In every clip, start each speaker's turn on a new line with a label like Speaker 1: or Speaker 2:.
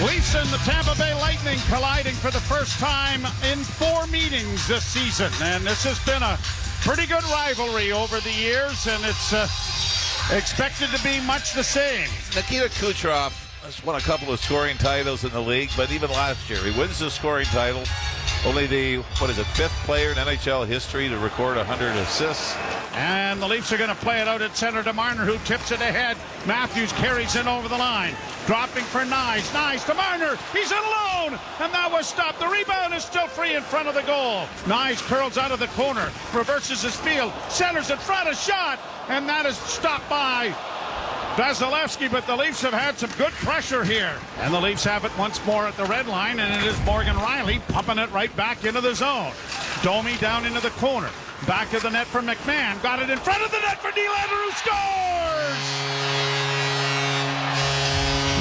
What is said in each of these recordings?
Speaker 1: Leafs and the Tampa Bay Lightning colliding for the first time in 4 meetings this season. And this has been a pretty good rivalry over the years, and it's expected to be much the same.
Speaker 2: Nikita Kucherov has won a couple of scoring titles in the league, but even last year, he wins the scoring title. Only the, 5th player in NHL history to record 100 assists.
Speaker 1: And the Leafs are going to play it out at center to Marner, who tips it ahead. Matthews carries it over the line. Dropping for Nyes. Nyes to Marner. He's in alone. And that was stopped. The rebound is still free in front of the goal. Nyes curls out of the corner. Reverses his field. Centers in front. A shot. And that is stopped by Vasilevsky, but the Leafs have had some good pressure here. And the Leafs have it once more at the red line, and it is Morgan Rielly pumping it right back into the zone. Domi down into the corner. Back to the net for McMahon. Got it in front of the net for Nylander, who scores!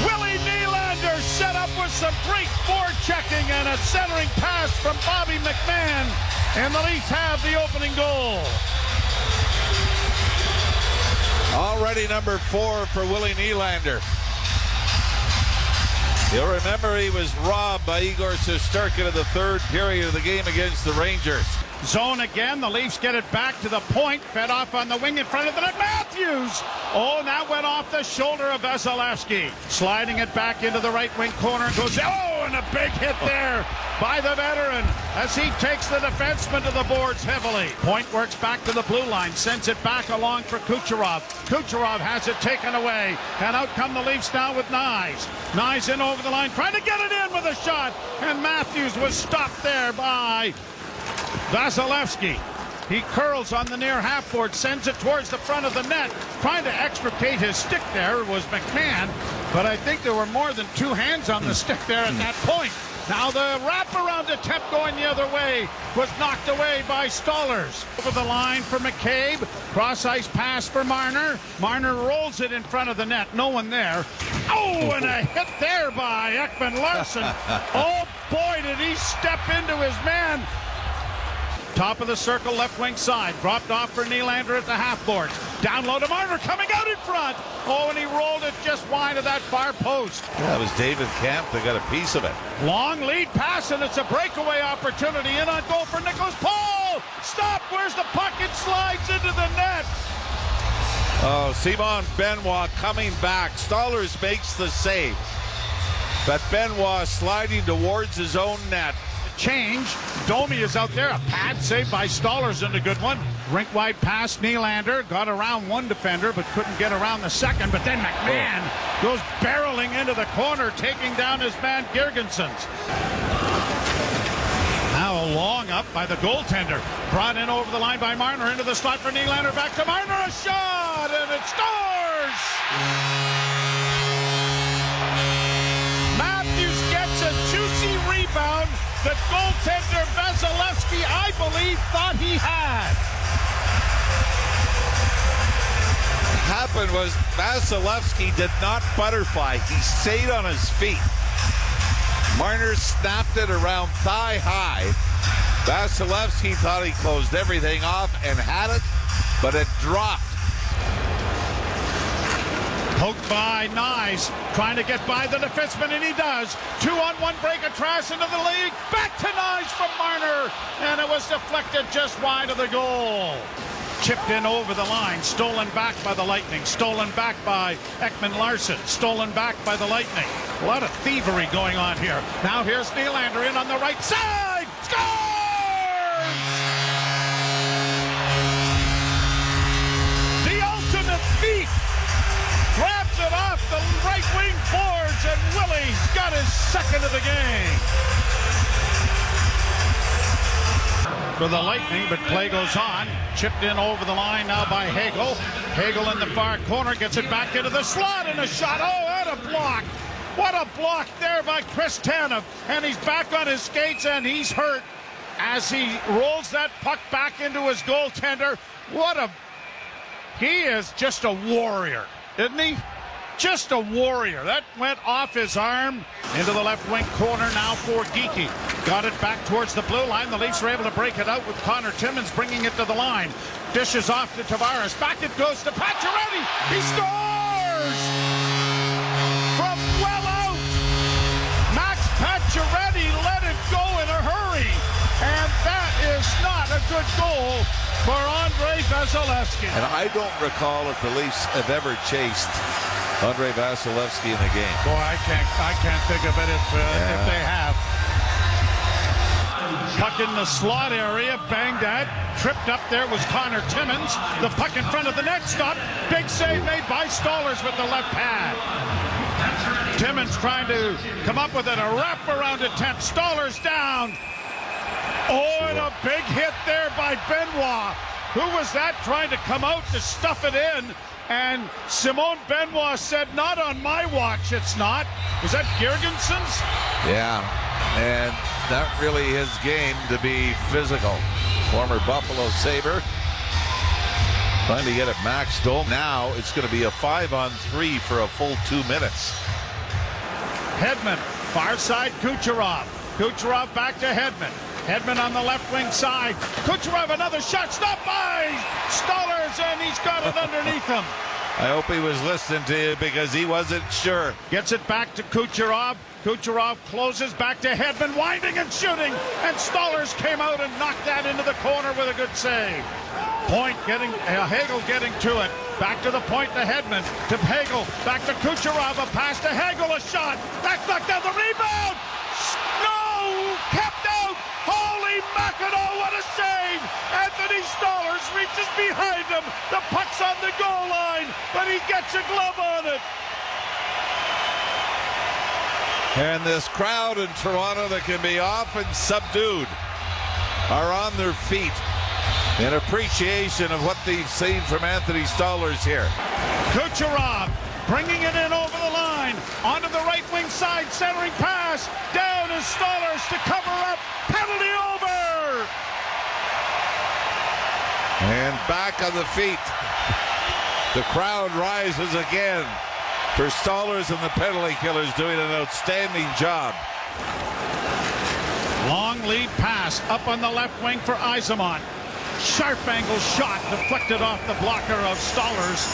Speaker 1: Willie Nylander set up with some great forechecking and a centering pass from Bobby McMahon. And the Leafs have the opening goal.
Speaker 2: Already number 4 for Willie Nylander. You'll remember he was robbed by Igor Shesterkin in the 3rd period of the game against the Rangers.
Speaker 1: Zone again. The Leafs get it back to the point. Fed off on the wing in front of the net. Matthews! Oh, and that went off the shoulder of Vasilevsky. Sliding it back into the right wing corner. Goes, oh, and a big hit there by the veteran as he takes the defenseman to the boards heavily. Point works back to the blue line. Sends it back along for Kucherov. Kucherov has it taken away. And out come the Leafs now with Nyes. Nyes in over the line. Trying to get it in with a shot. And Matthews was stopped there by Vasilevsky. He curls on the near half board, sends it towards the front of the net. Trying to extricate his stick there was McMahon, but I think there were more than 2 hands on the stick there at that point. Now the wraparound attempt going the other way was knocked away by Stollers. Over the line for McCabe. Cross-ice pass for Marner. Marner rolls it in front of the net. No one there. Oh, and a hit there by Ekman Larsson. Oh, boy, did he step into his man. Top of the circle, left wing side. Dropped off for Nylander at the half boards. Down low to Marner, coming out in front. Oh, and he rolled it just wide of that far post.
Speaker 2: That was David Kampf that got a piece of it.
Speaker 1: Long lead pass, and it's a breakaway opportunity. In on goal for Nicholas Paul. Stop, where's the puck? It slides into the net.
Speaker 2: Oh, Simon Benoit coming back. Stollers makes the save. But Benoit sliding towards his own net.
Speaker 1: Change. Domi is out there. A pad save by Stollers and a good one. Rink wide pass. Nylander got around one defender but couldn't get around the second. But then McMahon goes barreling into the corner, taking down his man Girgensons. Now long up by the goaltender. Brought in over the line by Marner into the slot for Nylander. Back to Marner. A shot and it scores! Matthews gets a juicy rebound that goaltender Vasilevsky, I believe, thought he had.
Speaker 2: What happened was Vasilevsky did not butterfly. He stayed on his feet. Marner snapped it around thigh high. Vasilevsky thought he closed everything off and had it, but it dropped.
Speaker 1: Poked by Nyes, trying to get by the defenseman, and he does. 2-on-1 break of trash into the league. Back to Nyes from Marner, and it was deflected just wide of the goal. Chipped in over the line, stolen back by the Lightning, stolen back by Ekman Larsson, stolen back by the Lightning. A lot of thievery going on here. Now here's Nylander in on the right side. Scores! The ultimate thief. Grabs it off the right wing boards, and Willie's got his second of the game. For the Lightning, but play goes on. Chipped in over the line now by Hagel. Hagel in the far corner, gets it back into the slot, and a shot. Oh, and a block. What a block there by Chris Tanev. And he's back on his skates, and he's hurt as he rolls that puck back into his goaltender. He is just a warrior, isn't he? Just a warrior. That went off his arm into the left wing corner now for Geekie. Got it back towards the blue line. The Leafs are able to break it out with Connor Timmins bringing it to the line. Dishes off to Tavares. Back it goes to Pacioretty. He scores! From well out. Pacioretty let it go in a hurry. And that is not a good goal for Andrei Vasilevskiy.
Speaker 2: And I don't recall if the Leafs have ever chased Andrei Vasilevskiy in a game.
Speaker 1: Boy, I can't think of it if they have. Puck in the slot area, banged at, tripped up there was Connor Timmins. The puck in front of the net, stopped. Big save made by Stolarz with the left pad. Timmins trying to come up with it, a wrap-around attempt. Stolarz down. Oh, and a big hit there by Benoit. Who was that trying to come out to stuff it in? And Simone Benoit said, not on my watch, it's not. Was that Girgensons?
Speaker 2: Yeah, and not really his game to be physical. Former Buffalo Sabre trying to get it Max Domi. Now it's going to be a 5-on-3 for a full 2 minutes.
Speaker 1: Hedman, far side Kucherov. Kucherov back to Hedman. Hedman on the left wing side. Kucherov, another shot, stopped by Stolarz, and he's got it underneath him.
Speaker 2: I hope he was listening to you because he wasn't sure.
Speaker 1: Gets it back to Kucherov. Kucherov closes back to Hedman, winding and shooting, and Stolarz came out and knocked that into the corner with a good save. Point getting, Hagel getting to it. Back to the point to Hedman, to Hagel, back to Kucherov, a pass to Hagel, a shot. That's knocked down, the rebound! No! Kept out! Holy mackerel, what a save! Anthony Stolarz reaches behind him. The puck's on the goal line, but he gets a glove on it.
Speaker 2: And this crowd in Toronto that can be often subdued are on their feet in appreciation of what they've seen from Anthony Stolarz here.
Speaker 1: Kucherov bringing it in over the line, onto the right wing side, centering pass, down is Stolarz to cover up, penalty over!
Speaker 2: And back on the feet. The crowd rises again for Stolarz and the penalty killers doing an outstanding job.
Speaker 1: Long lead pass up on the left wing for Yzerman. Sharp angle shot deflected off the blocker of Stolarz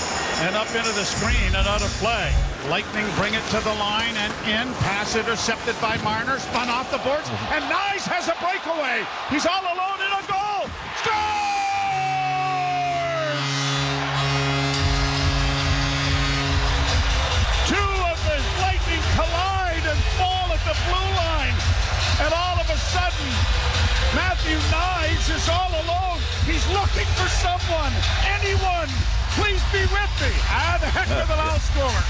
Speaker 1: and up into the screen and out of play. Lightning bring it to the line and in. Pass intercepted by Marner. Spun off the boards. And Nyes has a breakaway. He's all alone in a goal. Scores! Two of the Lightning collide and fall at the blue line. And all of a sudden, Matthew Nyes is all alone. He's looking for someone. Anyone, please be with me. The heck of an outscorer.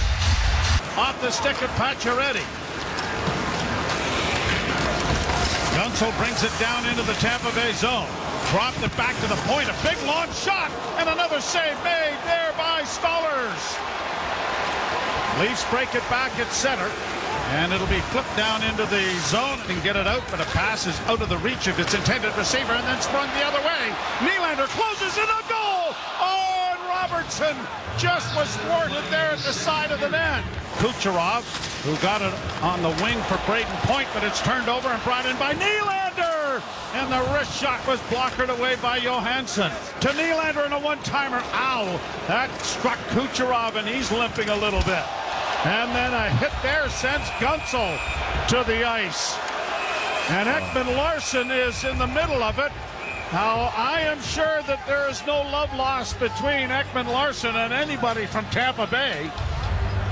Speaker 1: Off the stick of Pacioretty. Gunsel brings it down into the Tampa Bay zone. Dropped it back to the point. A big long shot. And another save made there by Stolarz. Leafs break it back at center. And it'll be flipped down into the zone and get it out, but a pass is out of the reach of its intended receiver and then sprung the other way. Nylander closes in a goal! Oh, and Robertson just was thwarted there at the side of the net. Kucherov, who got it on the wing for Brayden Point, but it's turned over and brought in by Nylander! And the wrist shot was blockered away by Johansson. To Nylander and a one-timer. Ow! That struck Kucherov and he's limping a little bit. And then a hit there sends Gunsel to the ice. And Ekman Larsson is in the middle of it. Now, I am sure that there is no love lost between Ekman Larsson and anybody from Tampa Bay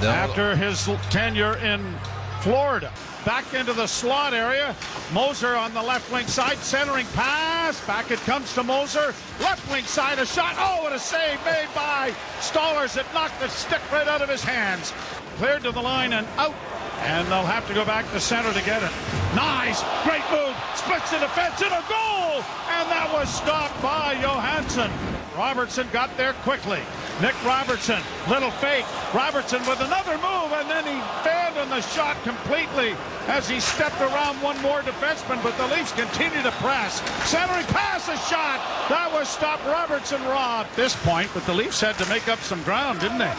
Speaker 1: after his tenure in Florida. Back into the slot area. Moser on the left wing side, centering pass. Back it comes to Moser. Left wing side, a shot. Oh, and a save made by Stolarz. It knocked the stick right out of his hands. Cleared to the line and out. And they'll have to go back to center to get it. Nice, great move. Splits the defense and a goal. And that was stopped by Johansson. Robertson got there quickly. Nick Robertson, little fake. Robertson with another move, and then he abandoned the shot completely as he stepped around one more defenseman, but the Leafs continue to press. Centering pass, a shot. That was stopped. Robertson robbed at this point, but the Leafs had to make up some ground, didn't they?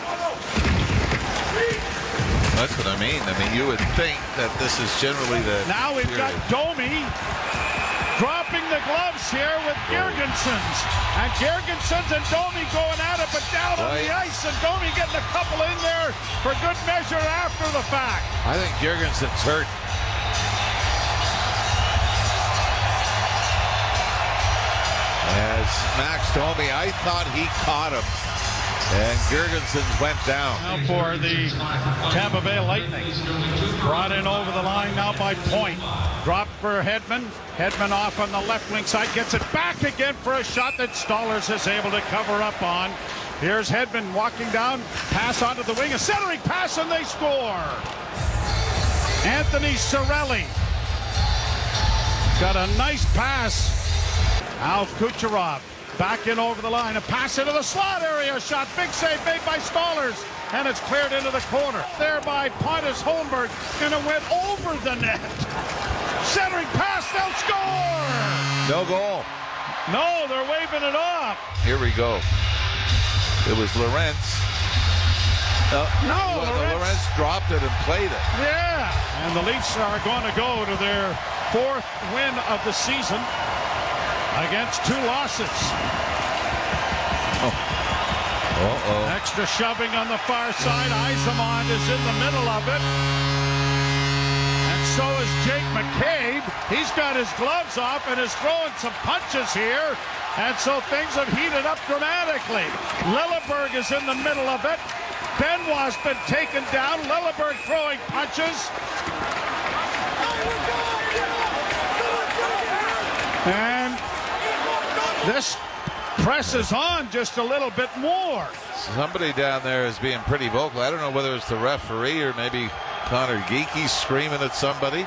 Speaker 2: That's what I mean. I mean, you would think that this is generally the...
Speaker 1: Now we've got Domi dropping the gloves here with Girgensons. And Girgensons and Domi going at it, but down on the ice. And Domi getting a couple in there for good measure after the fact.
Speaker 2: I think Girgensons hurt. As Max told me, I thought he caught him. And Girgensons went down.
Speaker 1: Now for the Tampa Bay Lightning. Brought in over the line now by Point. Dropped for Hedman. Hedman off on the left wing side. Gets it back again for a shot that Stollers is able to cover up on. Here's Hedman walking down. Pass onto the wing. A centering pass and they score. Anthony Cirelli. Got a nice pass. Al Kucherov. Back in over the line, a pass into the slot area, shot, big save made by Stollers, and it's cleared into the corner. There by Pontus Holmberg, and it went over the net. Centering pass, they'll score!
Speaker 2: No goal.
Speaker 1: No, they're waving it off.
Speaker 2: Here we go. It was Lorentz. Lorentz dropped it and played it.
Speaker 1: Yeah, and the Leafs are going to go to their 4th win of the season against 2 losses. Extra shoving on the far side. Yzerman is in the middle of it. And so is Jake McCabe. He's got his gloves off and is throwing some punches here. And so things have heated up dramatically. Lilleberg is in the middle of it. Benoit's been taken down. Lilleberg throwing punches. And this presses on just a little bit more.
Speaker 2: Somebody down there is being pretty vocal. I don't know whether it's the referee or maybe Connor Geekie screaming at somebody.